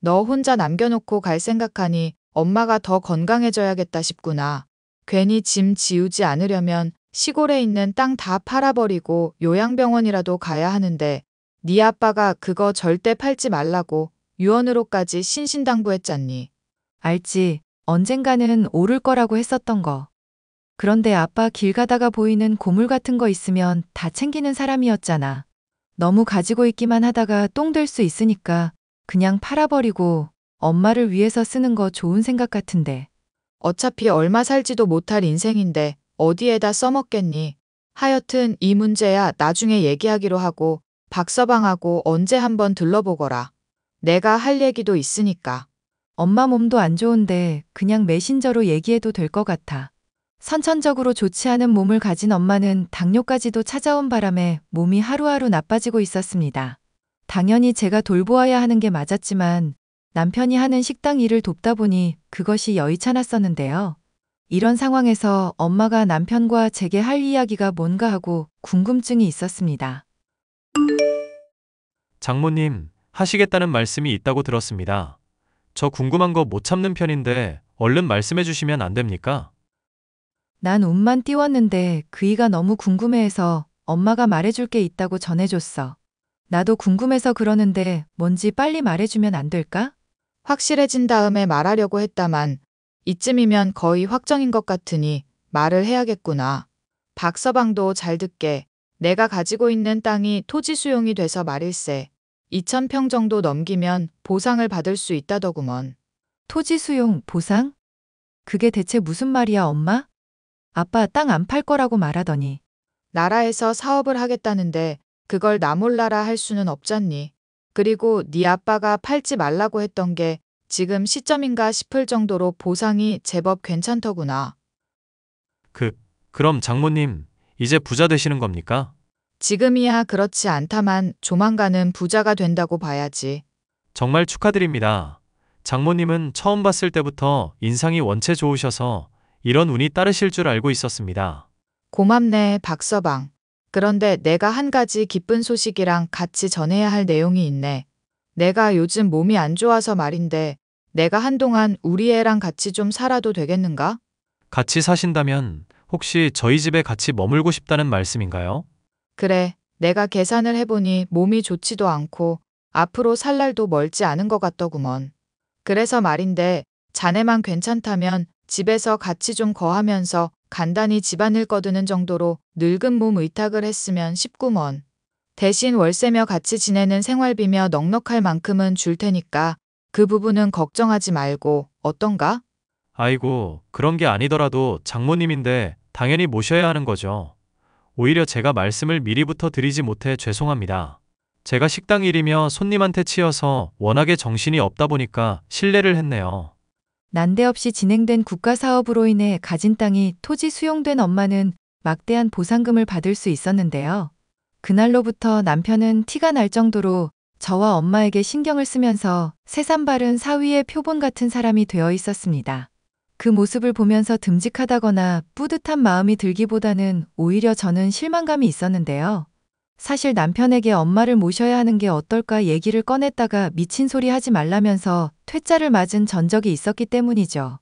너 혼자 남겨놓고 갈 생각하니 엄마가 더 건강해져야겠다 싶구나. 괜히 짐 지우지 않으려면 시골에 있는 땅 다 팔아버리고 요양병원이라도 가야 하는데 네 아빠가 그거 절대 팔지 말라고 유언으로까지 신신당부했잖니. 알지. 언젠가는 오를 거라고 했었던 거. 그런데 아빠 길 가다가 보이는 고물 같은 거 있으면 다 챙기는 사람이었잖아. 너무 가지고 있기만 하다가 똥 될 수 있으니까 그냥 팔아버리고 엄마를 위해서 쓰는 거 좋은 생각 같은데. 어차피 얼마 살지도 못할 인생인데 어디에다 써먹겠니. 하여튼 이 문제야 나중에 얘기하기로 하고 박서방하고 언제 한번 들러보거라. 내가 할 얘기도 있으니까. 엄마 몸도 안 좋은데 그냥 메신저로 얘기해도 될 것 같아. 선천적으로 좋지 않은 몸을 가진 엄마는 당뇨까지도 찾아온 바람에 몸이 하루하루 나빠지고 있었습니다. 당연히 제가 돌보아야 하는 게 맞았지만 남편이 하는 식당 일을 돕다 보니 그것이 여의찮았었는데요. 이런 상황에서 엄마가 남편과 제게 할 이야기가 뭔가 하고 궁금증이 있었습니다. 장모님, 하시겠다는 말씀이 있다고 들었습니다. 저 궁금한 거 못 참는 편인데 얼른 말씀해 주시면 안 됩니까? 난 웃만 띄웠는데 그이가 너무 궁금해해서 엄마가 말해줄 게 있다고 전해줬어. 나도 궁금해서 그러는데 뭔지 빨리 말해주면 안 될까? 확실해진 다음에 말하려고 했다만 이쯤이면 거의 확정인 것 같으니 말을 해야겠구나. 박서방도 잘 듣게. 내가 가지고 있는 땅이 토지 수용이 돼서 말일세. 2,000평 정도 넘기면 보상을 받을 수 있다더구먼. 토지 수용, 보상? 그게 대체 무슨 말이야, 엄마? 아빠 땅 안 팔 거라고 말하더니. 나라에서 사업을 하겠다는데 그걸 나 몰라라 할 수는 없잖니. 그리고 네 아빠가 팔지 말라고 했던 게 지금 시점인가 싶을 정도로 보상이 제법 괜찮더구나. 그럼 장모님, 이제 부자 되시는 겁니까? 지금이야 그렇지 않다만 조만간은 부자가 된다고 봐야지. 정말 축하드립니다. 장모님은 처음 봤을 때부터 인상이 원체 좋으셔서 이런 운이 따르실 줄 알고 있었습니다. 고맙네, 박서방. 그런데 내가 한 가지 기쁜 소식이랑 같이 전해야 할 내용이 있네. 내가 요즘 몸이 안 좋아서 말인데 내가 한동안 우리 애랑 같이 좀 살아도 되겠는가? 같이 사신다면 혹시 저희 집에 같이 머물고 싶다는 말씀인가요? 그래, 내가 계산을 해보니 몸이 좋지도 않고 앞으로 살 날도 멀지 않은 것 같더구먼. 그래서 말인데 자네만 괜찮다면 집에서 같이 좀 거하면서 간단히 집안일 거드는 정도로 늙은 몸 의탁을 했으면 싶구먼. 대신 월세며 같이 지내는 생활비며 넉넉할 만큼은 줄 테니까 그 부분은 걱정하지 말고 어떤가? 아이고, 그런 게 아니더라도 장모님인데 당연히 모셔야 하는 거죠. 오히려 제가 말씀을 미리부터 드리지 못해 죄송합니다. 제가 식당 일이며 손님한테 치여서 워낙에 정신이 없다 보니까 실례를 했네요. 난데없이 진행된 국가사업으로 인해 가진 땅이 토지 수용된 엄마는 막대한 보상금을 받을 수 있었는데요. 그날로부터 남편은 티가 날 정도로 저와 엄마에게 신경을 쓰면서 새삼바른 사위의 표본 같은 사람이 되어 있었습니다. 그 모습을 보면서 듬직하다거나 뿌듯한 마음이 들기보다는 오히려 저는 실망감이 있었는데요. 사실 남편에게 엄마를 모셔야 하는 게 어떨까 얘기를 꺼냈다가 미친 소리 하지 말라면서 퇴짜를 맞은 전적이 있었기 때문이죠.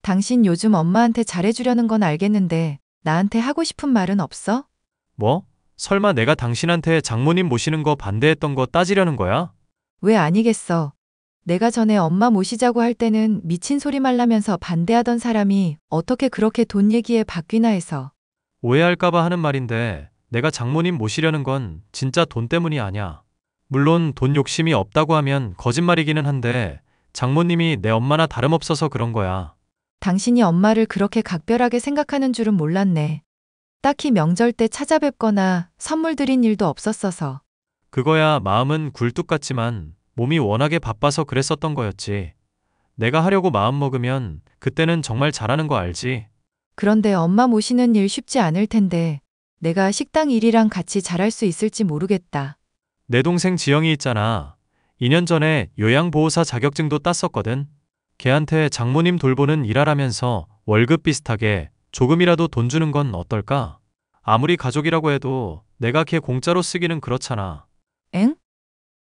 당신 요즘 엄마한테 잘해주려는 건 알겠는데 나한테 하고 싶은 말은 없어? 뭐? 설마 내가 당신한테 장모님 모시는 거 반대했던 거 따지려는 거야? 왜 아니겠어? 내가 전에 엄마 모시자고 할 때는 미친 소리 말라면서 반대하던 사람이 어떻게 그렇게 돈 얘기에 바뀌나 해서. 오해할까봐 하는 말인데 내가 장모님 모시려는 건 진짜 돈 때문이 아니야. 물론 돈 욕심이 없다고 하면 거짓말이기는 한데 장모님이 내 엄마나 다름없어서 그런 거야. 당신이 엄마를 그렇게 각별하게 생각하는 줄은 몰랐네. 딱히 명절 때 찾아뵙거나 선물 드린 일도 없었어서. 그거야 마음은 굴뚝 같지만 몸이 워낙에 바빠서 그랬었던 거였지. 내가 하려고 마음 먹으면 그때는 정말 잘하는 거 알지? 그런데 엄마 모시는 일 쉽지 않을 텐데 내가 식당 일이랑 같이 잘할 수 있을지 모르겠다. 내 동생 지영이 있잖아. 2년 전에 요양보호사 자격증도 땄었거든. 걔한테 장모님 돌보는 일하라면서 월급 비슷하게 조금이라도 돈 주는 건 어떨까? 아무리 가족이라고 해도 내가 걔 공짜로 쓰기는 그렇잖아. 엥?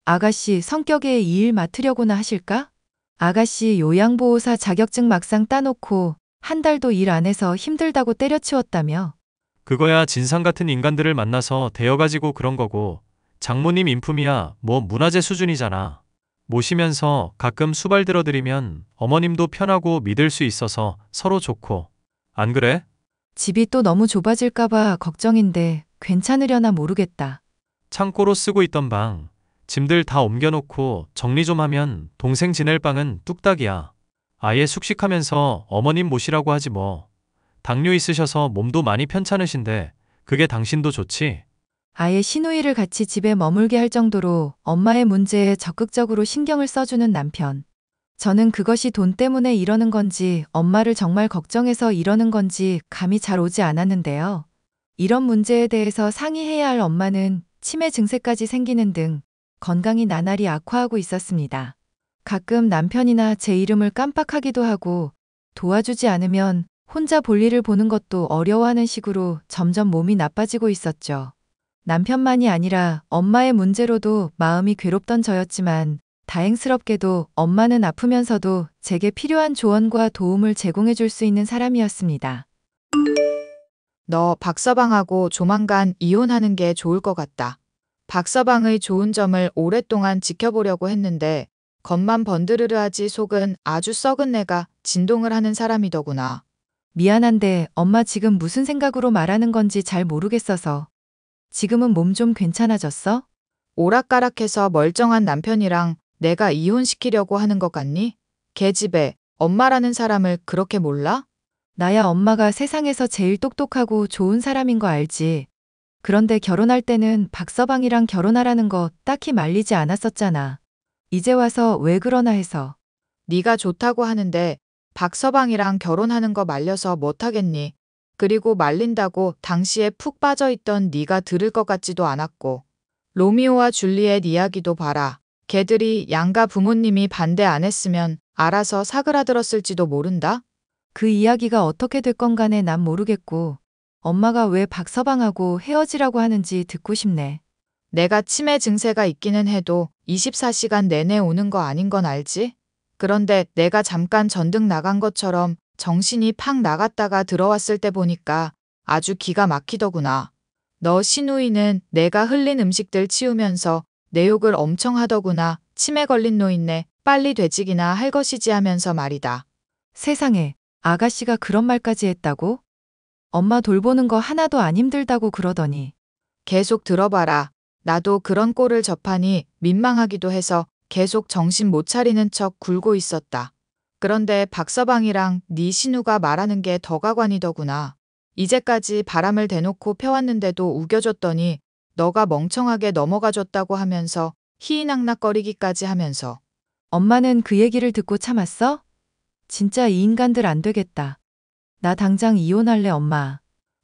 아가씨 성격에 이 일 맡으려고나 하실까? 아가씨 요양보호사 자격증 막상 따놓고 한 달도 일 안 해서 힘들다고 때려치웠다며. 그거야 진상 같은 인간들을 만나서 대여가지고 그런 거고 장모님 인품이야 뭐 문화재 수준이잖아. 모시면서 가끔 수발 들어드리면 어머님도 편하고 믿을 수 있어서 서로 좋고. 안 그래? 집이 또 너무 좁아질까봐 걱정인데 괜찮으려나 모르겠다. 창고로 쓰고 있던 방, 짐들 다 옮겨놓고 정리 좀 하면 동생 지낼 방은 뚝딱이야. 아예 숙식하면서 어머님 모시라고 하지 뭐. 당뇨 있으셔서 몸도 많이 편찮으신데 그게 당신도 좋지? 아예 시누이를 같이 집에 머물게 할 정도로 엄마의 문제에 적극적으로 신경을 써주는 남편. 저는 그것이 돈 때문에 이러는 건지 엄마를 정말 걱정해서 이러는 건지 감이 잘 오지 않았는데요. 이런 문제에 대해서 상의해야 할 엄마는 치매 증세까지 생기는 등 건강이 나날이 악화하고 있었습니다. 가끔 남편이나 제 이름을 깜빡하기도 하고 도와주지 않으면 혼자 볼일을 보는 것도 어려워하는 식으로 점점 몸이 나빠지고 있었죠. 남편만이 아니라 엄마의 문제로도 마음이 괴롭던 저였지만 다행스럽게도 엄마는 아프면서도 제게 필요한 조언과 도움을 제공해 줄 수 있는 사람이었습니다. 너 박서방하고 조만간 이혼하는 게 좋을 것 같다. 박서방의 좋은 점을 오랫동안 지켜보려고 했는데 겉만 번드르르하지 속은 아주 썩은 내가 진동을 하는 사람이더구나. 미안한데 엄마 지금 무슨 생각으로 말하는 건지 잘 모르겠어서. 지금은 몸 좀 괜찮아졌어? 오락가락해서 멀쩡한 남편이랑 내가 이혼시키려고 하는 것 같니? 걔 집에 엄마라는 사람을 그렇게 몰라? 나야 엄마가 세상에서 제일 똑똑하고 좋은 사람인 거 알지. 그런데 결혼할 때는 박서방이랑 결혼하라는 거 딱히 말리지 않았었잖아. 이제 와서 왜 그러나 해서. 네가 좋다고 하는데 박서방이랑 결혼하는 거 말려서 못하겠니? 그리고 말린다고 당시에 푹 빠져있던 네가 들을 것 같지도 않았고. 로미오와 줄리엣 이야기도 봐라. 걔들이 양가 부모님이 반대 안 했으면 알아서 사그라들었을지도 모른다? 그 이야기가 어떻게 됐건 간에 난 모르겠고 엄마가 왜 박서방하고 헤어지라고 하는지 듣고 싶네. 내가 치매 증세가 있기는 해도 24시간 내내 오는 거 아닌 건 알지? 그런데 내가 잠깐 전등 나간 것처럼 정신이 팍 나갔다가 들어왔을 때 보니까 아주 기가 막히더구나. 너 시누이는 내가 흘린 음식들 치우면서 내 욕을 엄청 하더구나. 치매 걸린 노인네 빨리 되직이나 할 것이지 하면서 말이다. 세상에, 아가씨가 그런 말까지 했다고? 엄마 돌보는 거 하나도 안 힘들다고 그러더니. 계속 들어봐라. 나도 그런 꼴을 접하니 민망하기도 해서 계속 정신 못 차리는 척 굴고 있었다. 그런데 박서방이랑 네 신우가 말하는 게 더 가관이더구나. 이제까지 바람을 대놓고 펴왔는데도 우겨줬더니 너가 멍청하게 넘어가줬다고 하면서 희희낙낙거리기까지 하면서. 엄마는 그 얘기를 듣고 참았어? 진짜 이 인간들 안 되겠다. 나 당장 이혼할래 엄마.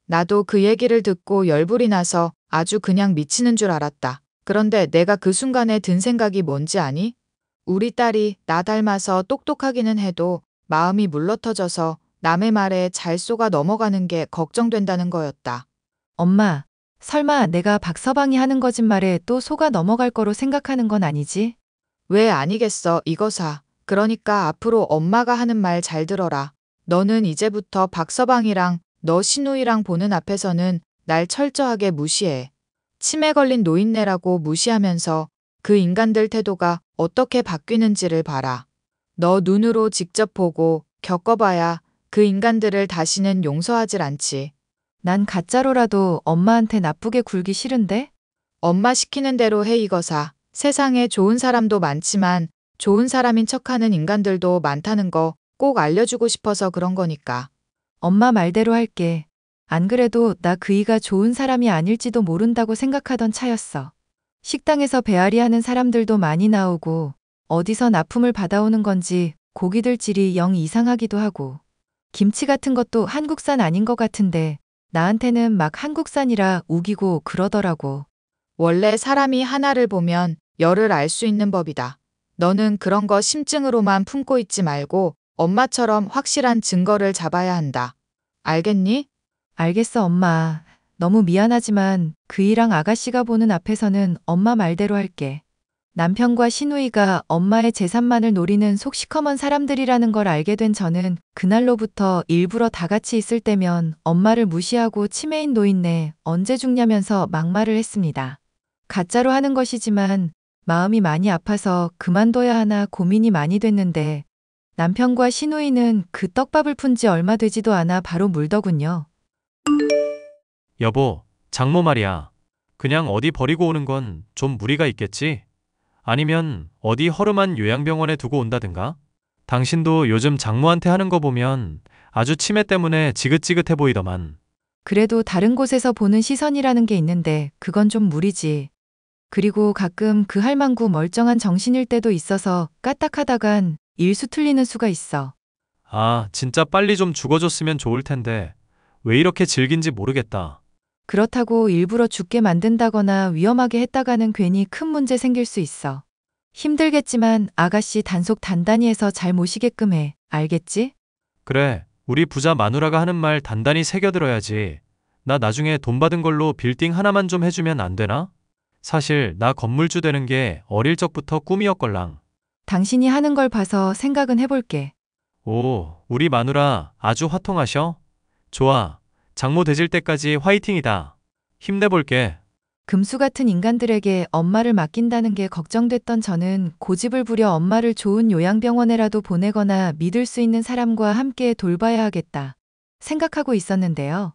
나도 그 얘기를 듣고 열불이 나서 아주 그냥 미치는 줄 알았다. 그런데 내가 그 순간에 든 생각이 뭔지 아니? 우리 딸이 나 닮아서 똑똑하기는 해도 마음이 물러터져서 남의 말에 잘 속아 넘어가는 게 걱정된다는 거였다. 엄마, 설마 내가 박서방이 하는 거짓말에 또 속아 넘어갈 거로 생각하는 건 아니지? 왜 아니겠어 이거사. 그러니까 앞으로 엄마가 하는 말 잘 들어라. 너는 이제부터 박서방이랑 너 신우이랑 보는 앞에서는 날 철저하게 무시해. 치매 걸린 노인네라고 무시하면서 그 인간들 태도가 어떻게 바뀌는지를 봐라. 너 눈으로 직접 보고 겪어봐야 그 인간들을 다시는 용서하질 않지. 난 가짜로라도 엄마한테 나쁘게 굴기 싫은데? 엄마 시키는 대로 해 이거사. 세상에 좋은 사람도 많지만 좋은 사람인 척하는 인간들도 많다는 거 꼭 알려주고 싶어서 그런 거니까. 엄마 말대로 할게. 안 그래도 나 그이가 좋은 사람이 아닐지도 모른다고 생각하던 차였어. 식당에서 배앓이 하는 사람들도 많이 나오고 어디서 납품을 받아오는 건지 고기들 질이 영 이상하기도 하고 김치 같은 것도 한국산 아닌 것 같은데 나한테는 막 한국산이라 우기고 그러더라고. 원래 사람이 하나를 보면 열을 알 수 있는 법이다. 너는 그런 거 심증으로만 품고 있지 말고 엄마처럼 확실한 증거를 잡아야 한다. 알겠니? 알겠어, 엄마. 너무 미안하지만 그이랑 아가씨가 보는 앞에서는 엄마 말대로 할게. 남편과 시누이가 엄마의 재산만을 노리는 속 시커먼 사람들이라는 걸 알게 된 저는 그날로부터 일부러 다 같이 있을 때면 엄마를 무시하고 치매인 노인네 언제 죽냐면서 막말을 했습니다. 가짜로 하는 것이지만 마음이 많이 아파서 그만둬야 하나 고민이 많이 됐는데 남편과 시누이는 그 떡밥을 푼 지 얼마 되지도 않아 바로 물더군요. 여보, 장모 말이야. 그냥 어디 버리고 오는 건 좀 무리가 있겠지? 아니면 어디 허름한 요양병원에 두고 온다든가? 당신도 요즘 장모한테 하는 거 보면 아주 치매 때문에 지긋지긋해 보이더만. 그래도 다른 곳에서 보는 시선이라는 게 있는데 그건 좀 무리지. 그리고 가끔 그 할망구 멀쩡한 정신일 때도 있어서 까딱하다간 일수 틀리는 수가 있어. 아, 진짜 빨리 좀 죽어줬으면 좋을 텐데 왜 이렇게 질긴지 모르겠다. 그렇다고 일부러 죽게 만든다거나 위험하게 했다가는 괜히 큰 문제 생길 수 있어. 힘들겠지만 아가씨 단속 단단히 해서 잘 모시게끔 해. 알겠지? 그래, 우리 부자 마누라가 하는 말 단단히 새겨들어야지. 나 나중에 돈 받은 걸로 빌딩 하나만 좀 해주면 안 되나? 사실 나 건물주 되는 게 어릴 적부터 꿈이었걸랑. 당신이 하는 걸 봐서 생각은 해볼게. 오, 우리 마누라 아주 화통하셔? 좋아, 장모 되질 때까지 화이팅이다. 힘내볼게. 금수 같은 인간들에게 엄마를 맡긴다는 게 걱정됐던 저는 고집을 부려 엄마를 좋은 요양병원에라도 보내거나 믿을 수 있는 사람과 함께 돌봐야 하겠다 생각하고 있었는데요.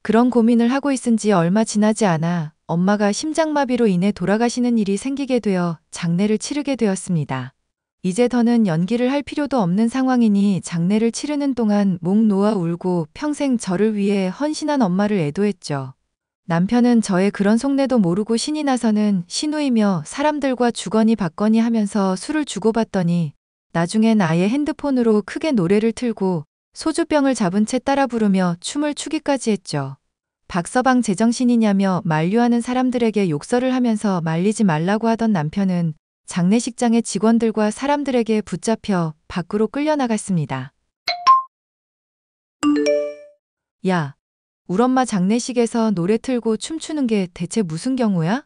그런 고민을 하고 있은 지 얼마 지나지 않아 엄마가 심장마비로 인해 돌아가시는 일이 생기게 되어 장례를 치르게 되었습니다. 이제 더는 연기를 할 필요도 없는 상황이니 장례를 치르는 동안 목 놓아 울고 평생 저를 위해 헌신한 엄마를 애도했죠. 남편은 저의 그런 속내도 모르고 신이 나서는 시누이며 사람들과 주거니 받거니 하면서 술을 주고받더니 나중엔 아예 핸드폰으로 크게 노래를 틀고 소주병을 잡은 채 따라 부르며 춤을 추기까지 했죠. 박서방 제정신이냐며 만류하는 사람들에게 욕설을 하면서 말리지 말라고 하던 남편은 장례식장의 직원들과 사람들에게 붙잡혀 밖으로 끌려나갔습니다. 야, 우리 엄마 장례식에서 노래 틀고 춤추는 게 대체 무슨 경우야?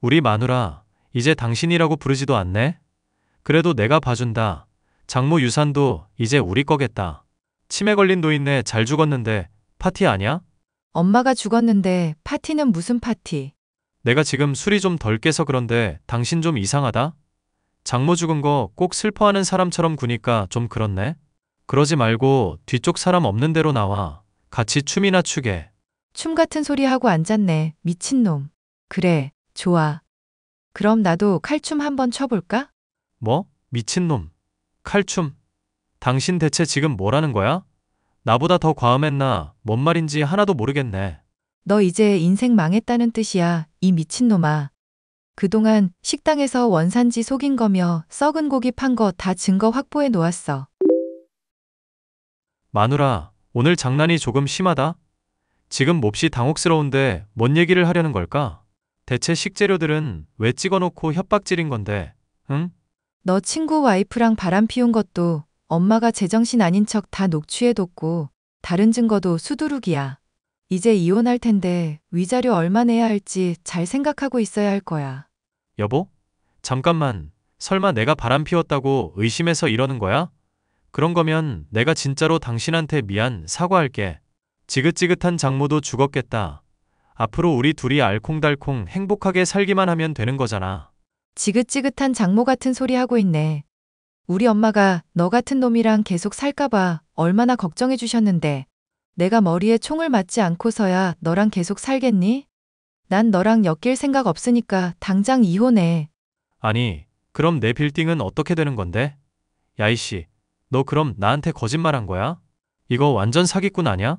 우리 마누라, 이제 당신이라고 부르지도 않네? 그래도 내가 봐준다. 장모 유산도 이제 우리 거겠다. 치매 걸린 노인네 잘 죽었는데 파티 아냐? 엄마가 죽었는데 파티는 무슨 파티? 내가 지금 술이 좀 덜 깨서 그런데 당신 좀 이상하다? 장모 죽은 거 꼭 슬퍼하는 사람처럼 구니까 좀 그렇네? 그러지 말고 뒤쪽 사람 없는 데로 나와. 같이 춤이나 추게. 춤 같은 소리 하고 앉았네. 미친놈. 그래, 좋아. 그럼 나도 칼춤 한번 춰볼까? 뭐? 미친놈. 칼춤. 당신 대체 지금 뭐라는 거야? 나보다 더 과음했나? 뭔 말인지 하나도 모르겠네. 너 이제 인생 망했다는 뜻이야, 이 미친놈아. 그동안 식당에서 원산지 속인 거며 썩은 고기 판 거 다 증거 확보해 놓았어. 마누라, 오늘 장난이 조금 심하다? 지금 몹시 당혹스러운데 뭔 얘기를 하려는 걸까? 대체 식재료들은 왜 찍어놓고 협박질인 건데, 응? 너 친구 와이프랑 바람 피운 것도 엄마가 제정신 아닌 척 다 녹취해뒀고 다른 증거도 수두룩이야. 이제 이혼할 텐데 위자료 얼마 내야 할지 잘 생각하고 있어야 할 거야. 여보? 잠깐만, 설마 내가 바람 피웠다고 의심해서 이러는 거야? 그런 거면 내가 진짜로 당신한테 미안, 사과할게. 지긋지긋한 장모도 죽었겠다. 앞으로 우리 둘이 알콩달콩 행복하게 살기만 하면 되는 거잖아. 지긋지긋한 장모 같은 소리 하고 있네. 우리 엄마가 너 같은 놈이랑 계속 살까봐 얼마나 걱정해 주셨는데 내가 머리에 총을 맞지 않고서야 너랑 계속 살겠니? 난 너랑 엮일 생각 없으니까 당장 이혼해. 아니, 그럼 내 빌딩은 어떻게 되는 건데? 야이씨, 너 그럼 나한테 거짓말한 거야? 이거 완전 사기꾼 아냐?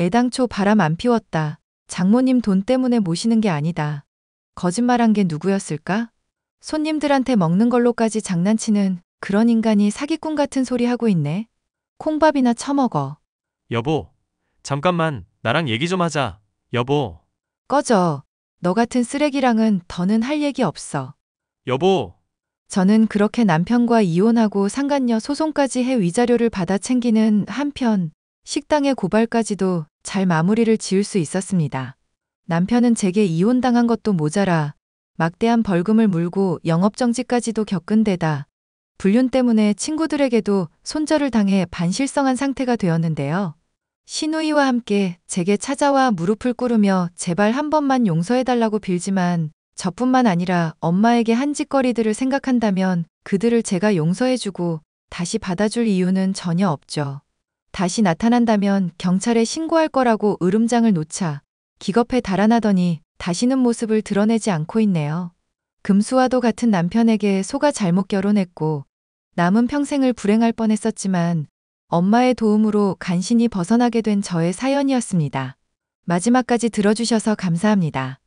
애당초 바람 안 피웠다. 장모님 돈 때문에 모시는 게 아니다. 거짓말한 게 누구였을까? 손님들한테 먹는 걸로까지 장난치는 그런 인간이 사기꾼 같은 소리 하고 있네. 콩밥이나 처먹어. 여보, 잠깐만, 나랑 얘기 좀 하자. 여보, 꺼져. 너 같은 쓰레기랑은 더는 할 얘기 없어. 여보. 저는 그렇게 남편과 이혼하고 상간녀 소송까지 해 위자료를 받아 챙기는 한편 식당의 고발까지도 잘 마무리를 지을 수 있었습니다. 남편은 제게 이혼당한 것도 모자라 막대한 벌금을 물고 영업정지까지도 겪은 데다 불륜 때문에 친구들에게도 손절을 당해 반실성한 상태가 되었는데요. 시누이와 함께 제게 찾아와 무릎을 꿇으며 제발 한 번만 용서해달라고 빌지만 저뿐만 아니라 엄마에게 한 짓거리들을 생각한다면 그들을 제가 용서해주고 다시 받아줄 이유는 전혀 없죠. 다시 나타난다면 경찰에 신고할 거라고 으름장을 놓자 기겁해 달아나더니 다시는 모습을 드러내지 않고 있네요. 금수와도 같은 남편에게 속아 잘못 결혼했고 남은 평생을 불행할 뻔했었지만 엄마의 도움으로 간신히 벗어나게 된 저의 사연이었습니다. 마지막까지 들어주셔서 감사합니다.